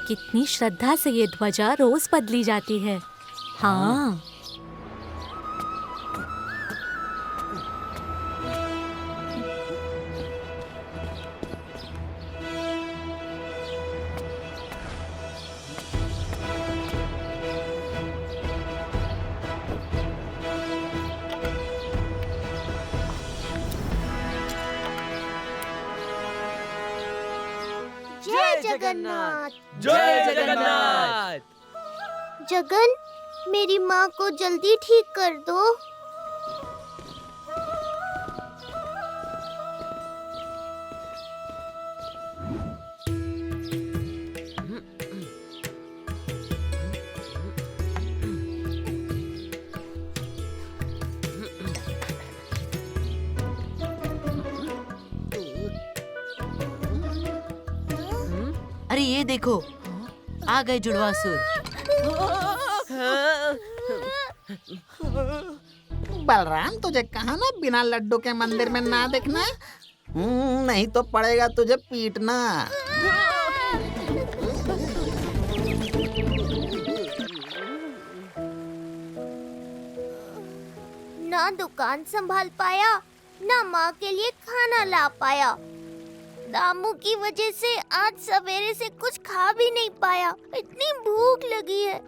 कितनी श्रद्धा से ये ध्वजा रोज बदली जाती है। हाँ, जय जगन्नाथ। जय जगन्नाथ। जगन, मेरी माँ को जल्दी ठीक कर दो। अरे ये देखो, आ गए जुड़वासुर। बलराम, तुझे कहा ना बिना लड्डू के मंदिर में ना देखना। नहीं तो पड़ेगा तुझे पीटना। ना दुकान संभाल पाया, ना माँ के लिए खाना ला पाया। दामू की वजह से आज सवेरे से कुछ खा भी नहीं पाया। इतनी भूख लगी है।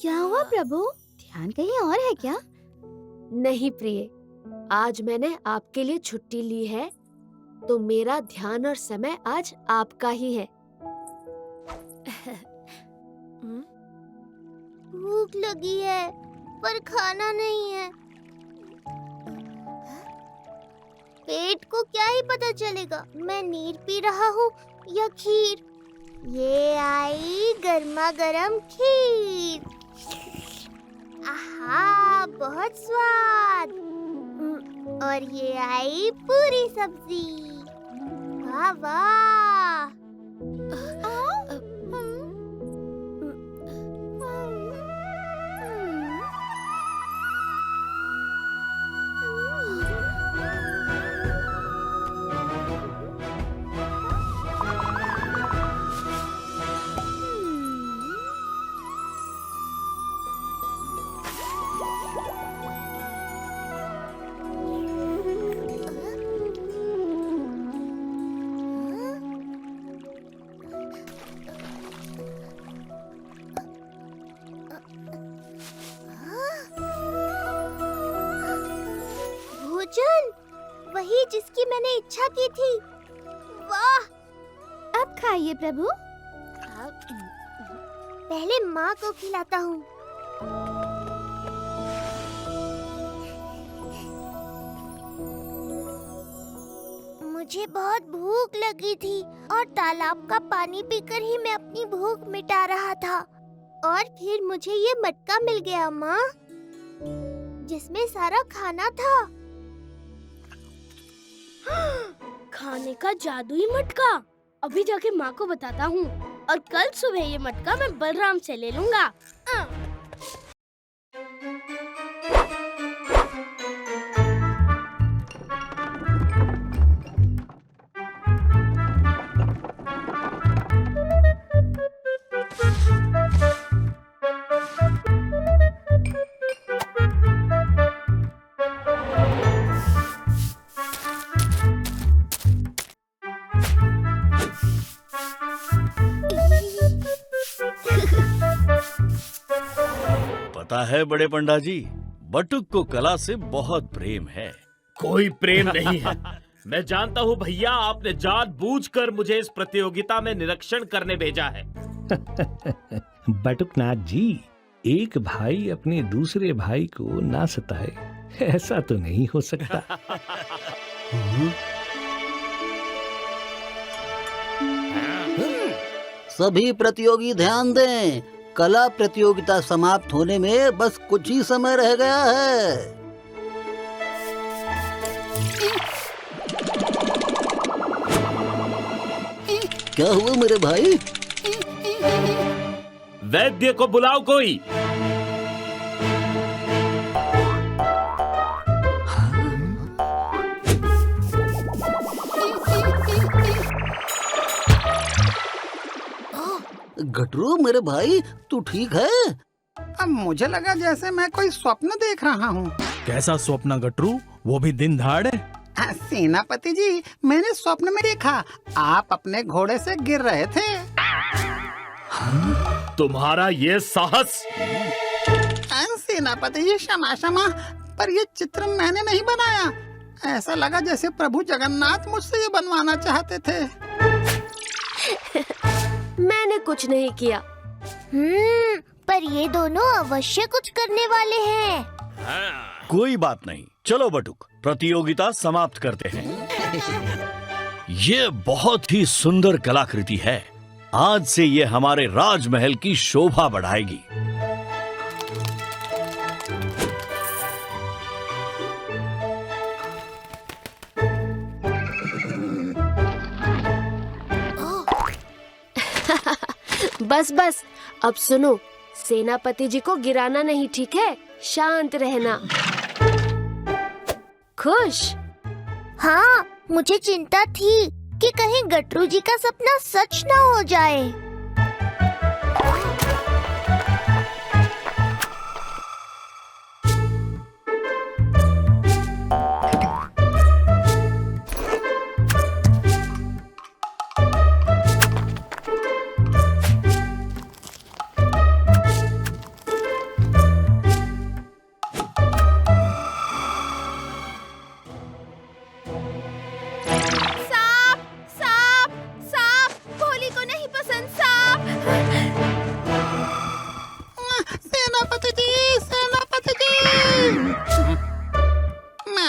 क्या हुआ प्रभु? ध्यान कहीं और है क्या? नहीं प्रिय, आज मैंने आपके लिए छुट्टी ली है, तो मेरा ध्यान और समय आज आपका ही है। भूख लगी है पर खाना नहीं है। पेट को क्या ही पता चलेगा, मैं नीर पी रहा हूँ या खीर। ये आई गर्मा गर्म खीर। आहा, बहुत स्वाद। और ये आई पूरी सब्जी। वाह वाह। भोजन, वही जिसकी मैंने इच्छा की थी। वाह। अब खाइए प्रभु। पहले माँ को खिलाता हूँ। मुझे बहुत भूख लगी थी और तालाब का पानी पीकर ही मैं अपनी भूख मिटा रहा था। और फिर मुझे ये मटका मिल गया माँ, जिसमें सारा खाना था। खाने का जादुई मटका। अभी जाके माँ को बताता हूँ और कल सुबह ये मटका मैं बलराम से ले लूँगा। पता है बड़े पंडा जी, बटुक को कला से बहुत प्रेम है। कोई प्रेम नहीं है। मैं जानता हूँ भैया, आपने जानबूझकर मुझे इस प्रतियोगिता में निरीक्षण करने भेजा है। बटुकनाथ जी, एक भाई अपने दूसरे भाई को ना सताए, ऐसा तो नहीं हो सकता। सभी प्रतियोगी ध्यान दें, कला प्रतियोगिता समाप्त होने में बस कुछ ही समय रह गया है। क्या हुआ मेरे भाई? वैद्य को बुलाओ कोई। गटरू मेरे भाई, तू ठीक है? अब मुझे लगा जैसे मैं कोई स्वप्न देख रहा हूँ। कैसा स्वप्न गटरू, वो भी दिन दहाड़े? सेनापति जी, मैंने स्वप्न में देखा आप अपने घोड़े से गिर रहे थे। तुम्हारा ये साहस! सेनापति जी क्षमा क्षमा, पर ये चित्र मैंने नहीं बनाया। ऐसा लगा जैसे प्रभु जगन्नाथ मुझसे ये बनवाना चाहते थे। मैंने कुछ नहीं किया। पर ये दोनों अवश्य कुछ करने वाले हैं। कोई बात नहीं, चलो बटुक, प्रतियोगिता समाप्त करते हैं। ये बहुत ही सुंदर कलाकृति है। आज से ये हमारे राजमहल की शोभा बढ़ाएगी। बस बस, अब सुनो, सेनापति जी को गिराना नहीं, ठीक है? शांत रहना। खुश? हाँ, मुझे चिंता थी कि कहीं गटरू जी का सपना सच न हो जाए।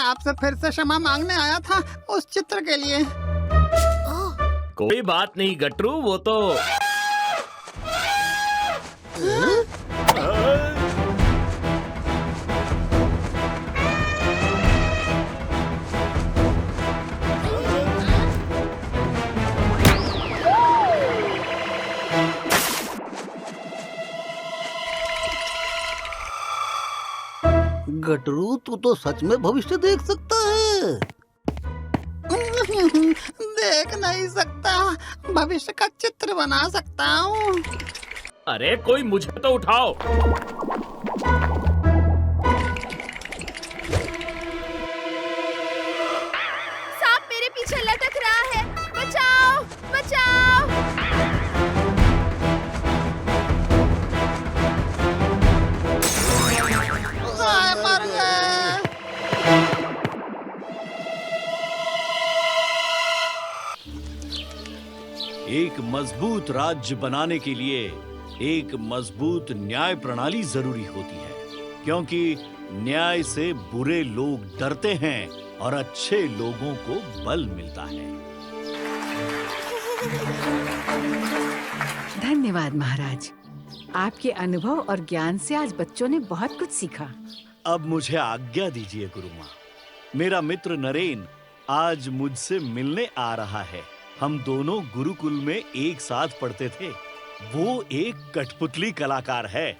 आपसे फिर से क्षमा मांगने आया था उस चित्र के लिए। कोई बात नहीं गटरू, वो तो गटरू, तू तो सच में भविष्य देख सकता है। देख नहीं सकता, भविष्य का चित्र बना सकता हूँ। अरे कोई मुझे तो उठाओ। सांप मेरे पीछे लटक रहा है, बचाओ बचाओ। मर गए। एक मजबूत राज्य बनाने के लिए एक मजबूत न्याय प्रणाली जरूरी होती है, क्योंकि न्याय से बुरे लोग डरते हैं और अच्छे लोगों को बल मिलता है। धन्यवाद महाराज, आपके अनुभव और ज्ञान से आज बच्चों ने बहुत कुछ सीखा। अब मुझे आज्ञा दीजिए गुरुमाँ। मेरा मित्र नरेन आज मुझसे मिलने आ रहा है। हम दोनों गुरुकुल में एक साथ पढ़ते थे। वो एक कठपुतली कलाकार है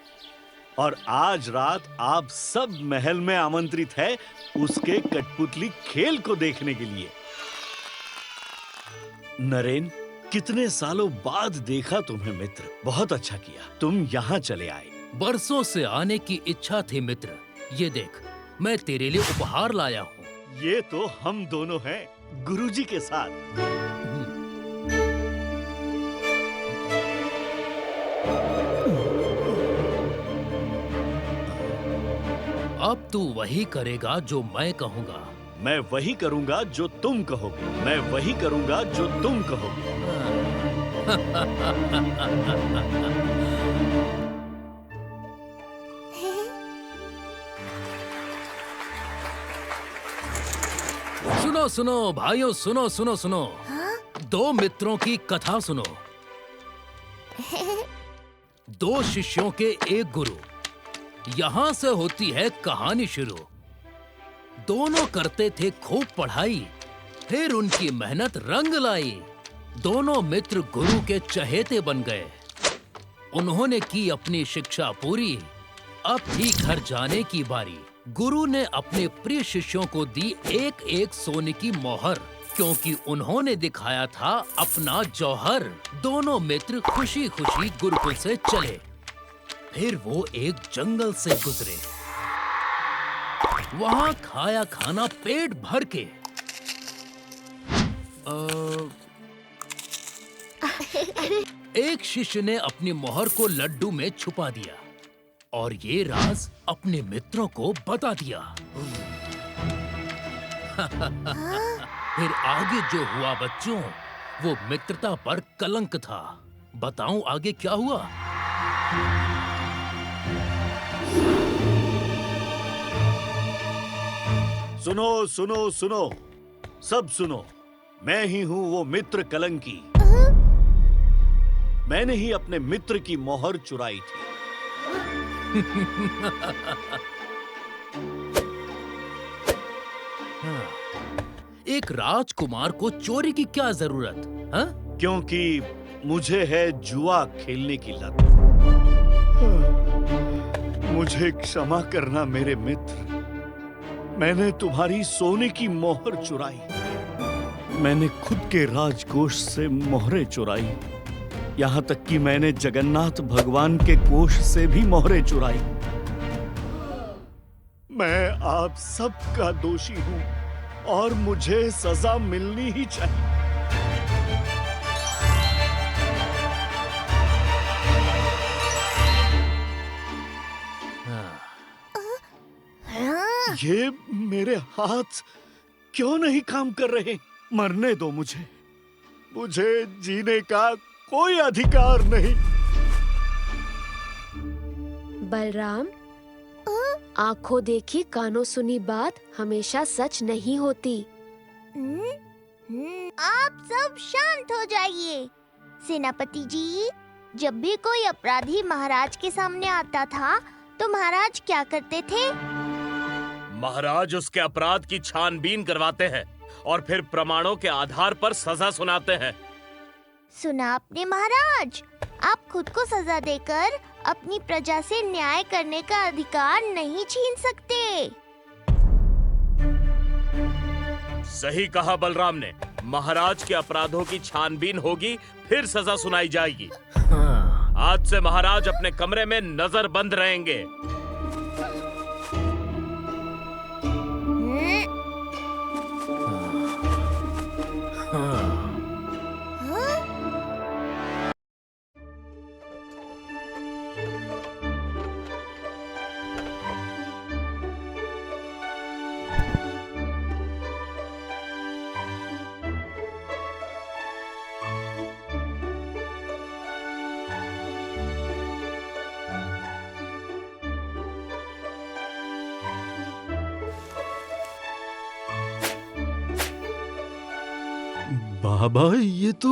और आज रात आप सब महल में आमंत्रित है उसके कठपुतली खेल को देखने के लिए। नरेन, कितने सालों बाद देखा तुम्हें मित्र। बहुत अच्छा किया तुम यहाँ चले आए। बरसों से आने की इच्छा थी मित्र। ये देख, मैं तेरे लिए उपहार लाया हूँ। ये तो हम दोनों हैं, गुरुजी के साथ। अब तू वही करेगा जो मैं कहूँगा। मैं वही करूँगा जो तुम कहोगे। मैं वही करूँगा जो तुम कहोगे। सुनो सुनो भाइयों, सुनो सुनो सुनो। दो मित्रों की कथा सुनो। दो शिष्यों के एक गुरु। यहाँ से होती है कहानी शुरू। दोनों करते थे खूब पढ़ाई, फिर उनकी मेहनत रंग लाई। दोनों मित्र गुरु के चहेते बन गए। उन्होंने की अपनी शिक्षा पूरी। अब थी घर जाने की बारी। गुरु ने अपने प्रिय शिष्यों को दी एक एक सोने की मोहर। क्योंकि उन्होंने दिखाया था अपना जौहर। दोनों मित्र खुशी खुशी गुरुकुल से चले। फिर वो एक जंगल से गुजरे। वहां खाया खाना पेट भर के। एक शिष्य ने अपनी मोहर को लड्डू में छुपा दिया और ये राज अपने मित्रों को बता दिया। फिर आगे जो हुआ बच्चों, वो मित्रता पर कलंक था। बताऊं आगे क्या हुआ? सुनो सुनो सुनो, सब सुनो। मैं ही हूं वो मित्र कलंकी। मैंने ही अपने मित्र की मोहर चुराई थी। एक राजकुमार को चोरी की क्या जरूरत? हाँ? क्योंकि मुझे है जुआ खेलने की लत। मुझे क्षमा करना मेरे मित्र। मैंने तुम्हारी सोने की मोहर चुराई। मैंने खुद के राजकोष से मोहरें चुराई। यहाँ तक कि मैंने जगन्नाथ भगवान के कोष से भी मोहरें चुराई। मैं आप सबका दोषी हूँ और मुझे सजा मिलनी ही चाहिए। ये मेरे हाथ क्यों नहीं काम कर रहे? मरने दो मुझे। मुझे जीने का कोई अधिकार नहीं। बलराम, आंखों देखी कानों सुनी बात हमेशा सच नहीं होती। आप सब शांत हो जाइए। सेनापति जी, जब भी कोई अपराधी महाराज के सामने आता था तो महाराज क्या करते थे? महाराज उसके अपराध की छानबीन करवाते हैं और फिर प्रमाणों के आधार पर सजा सुनाते हैं। सुना आपने महाराज, आप खुद को सजा देकर अपनी प्रजा से न्याय करने का अधिकार नहीं छीन सकते। सही कहा बलराम ने। महाराज के अपराधों की छानबीन होगी, फिर सजा सुनाई जाएगी। आज से महाराज अपने कमरे में नजरबंद रहेंगे। बाबा, ये तो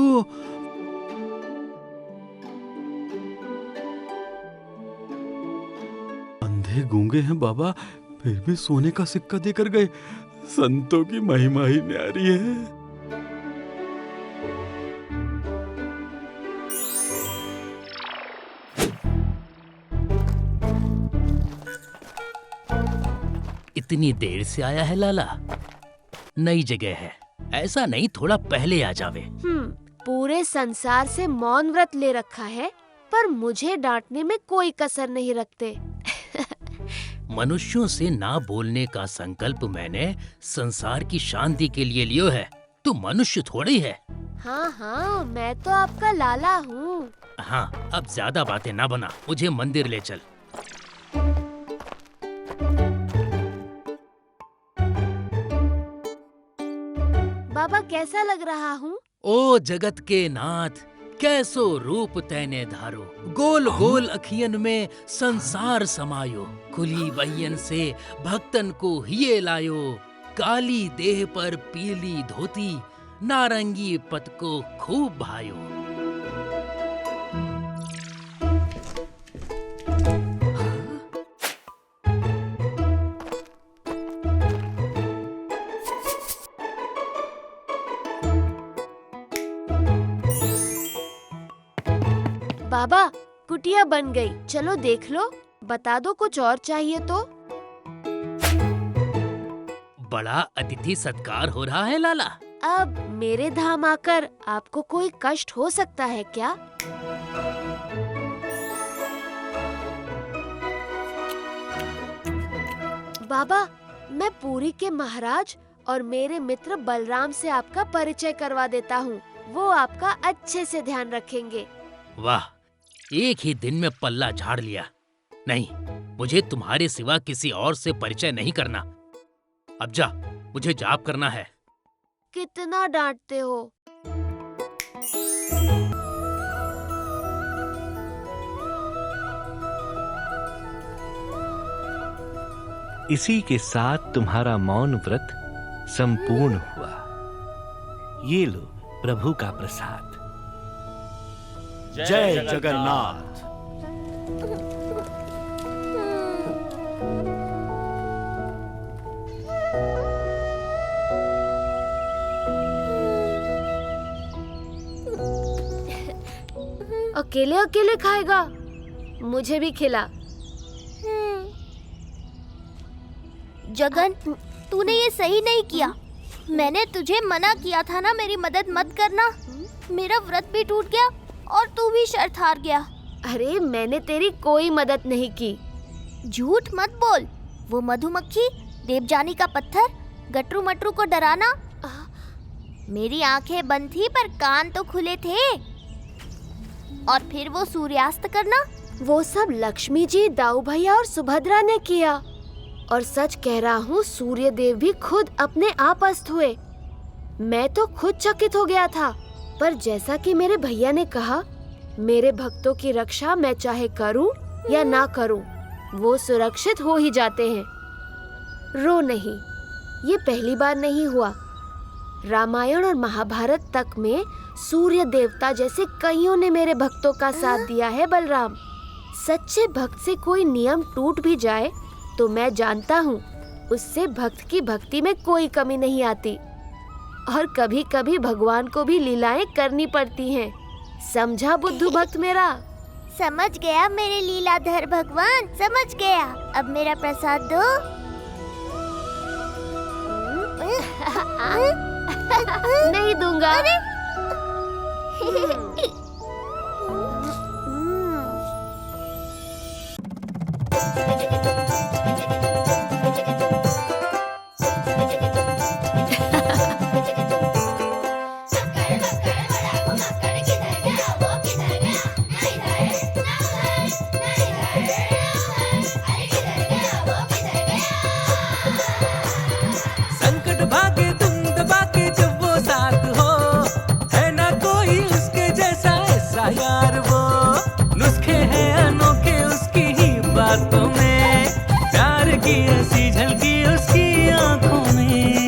अंधे गूंगे हैं बाबा, फिर भी सोने का सिक्का देकर गए। संतों की महिमा ही न्यारी है। इतनी देर से आया है लाला? नई जगह है, ऐसा नहीं थोड़ा पहले आ जावे। पूरे संसार से मौन व्रत ले रखा है, पर मुझे डांटने में कोई कसर नहीं रखते। मनुष्यों से ना बोलने का संकल्प मैंने संसार की शांति के लिए लियो है। तू मनुष्य थोड़ी है। हाँ हाँ, मैं तो आपका लाला हूँ। हाँ, अब ज्यादा बातें ना बना, मुझे मंदिर ले चल। बाबा, कैसा लग रहा हूँ? ओ जगत के नाथ, कैसो रूप तैने धारो। गोल गोल अखियन में संसार समायो। खुली बहियन से भक्तन को हिये लायो। काली देह पर पीली धोती, नारंगी पत को खूब भायो। बाबा, कुटिया बन गई, चलो देख लो। बता दो कुछ और चाहिए तो। बड़ा अतिथि सत्कार हो रहा है लाला। अब मेरे धाम आकर आपको कोई कष्ट हो सकता है क्या? बाबा, मैं पुरी के महाराज और मेरे मित्र बलराम से आपका परिचय करवा देता हूँ। वो आपका अच्छे से ध्यान रखेंगे। वाह, एक ही दिन में पल्ला झाड़ लिया। नहीं, मुझे तुम्हारे सिवा किसी और से परिचय नहीं करना। अब जा, मुझे जाप करना है। कितना डांटते हो। इसी के साथ तुम्हारा मौन व्रत संपूर्ण हुआ। ये लो प्रभु का प्रसाद। जय जगन्नाथ। अकेले अकेले खाएगा? मुझे भी खिला। जगन, तूने ये सही नहीं किया। मैंने तुझे मना किया था ना मेरी मदद मत करना। मेरा व्रत भी टूट गया और तू भी शर्त हार गया। अरे मैंने तेरी कोई मदद नहीं की। झूठ मत बोल। वो मधुमक्खी, देवजानी का पत्थर, गटरू मटरू को डराना। मेरी आंखें बंद थी पर कान तो खुले थे। और फिर वो सूर्यास्त करना, वो सब लक्ष्मी जी, दाऊ भैया और सुभद्रा ने किया। और सच कह रहा हूँ, सूर्य देव भी खुद अपने आप अस्त हुए। मैं तो खुद चकित हो गया था। पर जैसा कि मेरे भैया ने कहा, मेरे भक्तों की रक्षा मैं चाहे करूं या ना करूं, वो सुरक्षित हो ही जाते हैं। रो नहीं, ये पहली बार नहीं हुआ। रामायण और महाभारत तक में सूर्य देवता जैसे कईयों ने मेरे भक्तों का साथ दिया है बलराम। सच्चे भक्त से कोई नियम टूट भी जाए तो मैं जानता हूँ उससे भक्त की भक्ति में कोई कमी नहीं आती। और कभी कभी भगवान को भी लीलाएं करनी पड़ती हैं। समझा बुद्धू भक्त मेरा? समझ गया मेरे लीलाधर भगवान, समझ गया। अब मेरा प्रसाद दो। नहीं दूंगा। संकट भागे तुम दबा के जब वो साथ हो, है ना कोई उसके जैसा ऐसा यार। वो नुस्खे हैं अनोखे उसकी ही बातों में, प्यार की ऐसी झलकी उसकी आंखों में।